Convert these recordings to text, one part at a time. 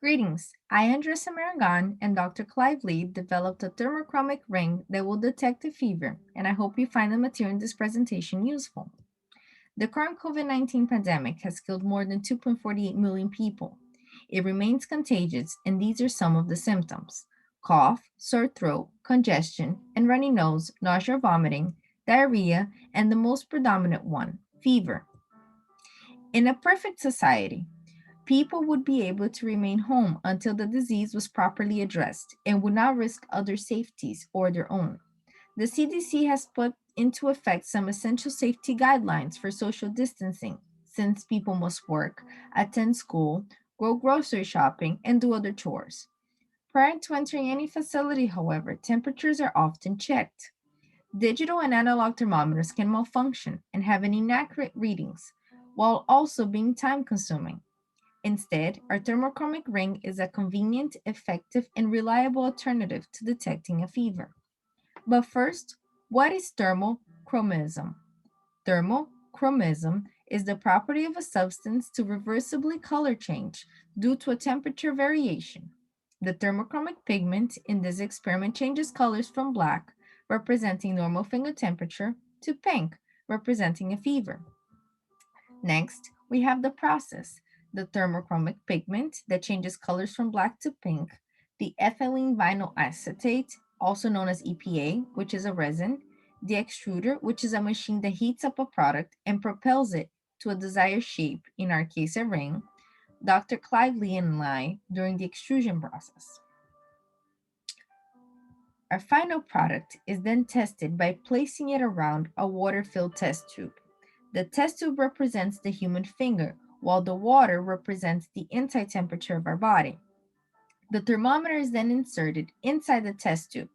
Greetings, I, Andressa Marangon, and Dr. Clive developed a thermochromic ring that will detect a fever, and I hope you find the material in this presentation useful. The current COVID-19 pandemic has killed more than 2.48 million people. It remains contagious, and these are some of the symptoms: cough, sore throat, congestion, and runny nose, nausea or vomiting, diarrhea, and the most predominant one, fever. In a perfect society, people would be able to remain home until the disease was properly addressed and would not risk other safeties or their own. The CDC has put into effect some essential safety guidelines for social distancing, since people must work, attend school, go grocery shopping, and do other chores. Prior to entering any facility, however, temperatures are often checked. Digital and analog thermometers can malfunction and have an inaccurate readings, while also being time consuming. Instead, our thermochromic ring is a convenient, effective, and reliable alternative to detecting a fever. But first, what is thermochromism? Thermochromism is the property of a substance to reversibly color change due to a temperature variation. The thermochromic pigment in this experiment changes colors from black, representing normal finger temperature, to pink, representing a fever. Next, we have the process: the thermochromic pigment that changes colors from black to pink, the ethylene vinyl acetate, also known as EPA, which is a resin, the extruder, which is a machine that heats up a product and propels it to a desired shape, in our case a ring, Dr. Clive and I during the extrusion process. Our final product is then tested by placing it around a water-filled test tube. The test tube represents the human finger, while the water represents the inside temperature of our body. The thermometer is then inserted inside the test tube.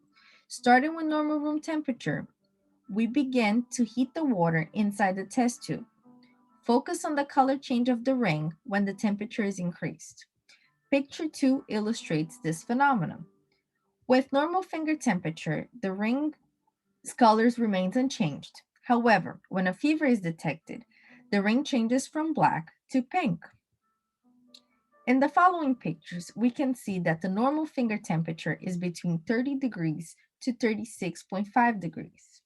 Starting with normal room temperature, we begin to heat the water inside the test tube. Focus on the color change of the ring when the temperature is increased. Picture 2 illustrates this phenomenon. With normal finger temperature, the ring's colors remains unchanged. However, when a fever is detected, the ring changes from black to pink. In the following pictures, we can see that the normal finger temperature is between 30 degrees to 36.5 degrees.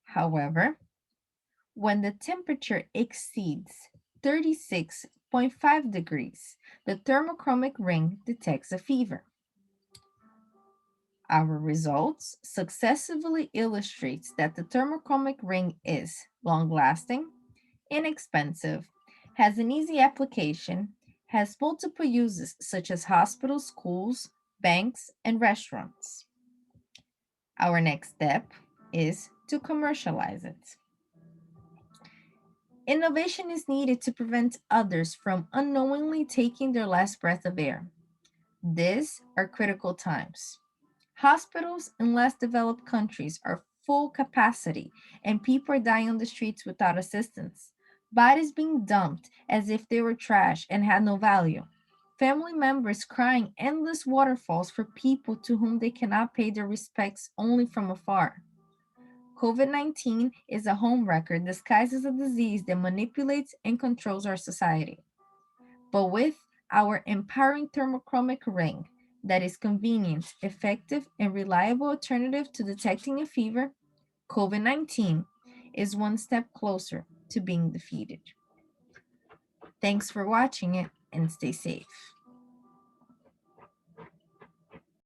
However, when the temperature exceeds 36.5 degrees, the thermochromic ring detects a fever. Our results successively illustrates that the thermochromic ring is long-lasting, inexpensive, has an easy application, has multiple uses such as hospitals, schools, banks, and restaurants. Our next step is to commercialize it. Innovation is needed to prevent others from unknowingly taking their last breath of air. These are critical times. Hospitals in less developed countries are full capacity, and people are dying on the streets without assistance. Bodies being dumped as if they were trash and had no value. Family members crying endless waterfalls for people to whom they cannot pay their respects only from afar. COVID-19 is a homewrecker disguised as a disease that manipulates and controls our society. But with our empowering thermochromic ring that is convenient, effective, and reliable alternative to detecting a fever, COVID-19 is one step closer to being defeated. Thanks for watching it and stay safe.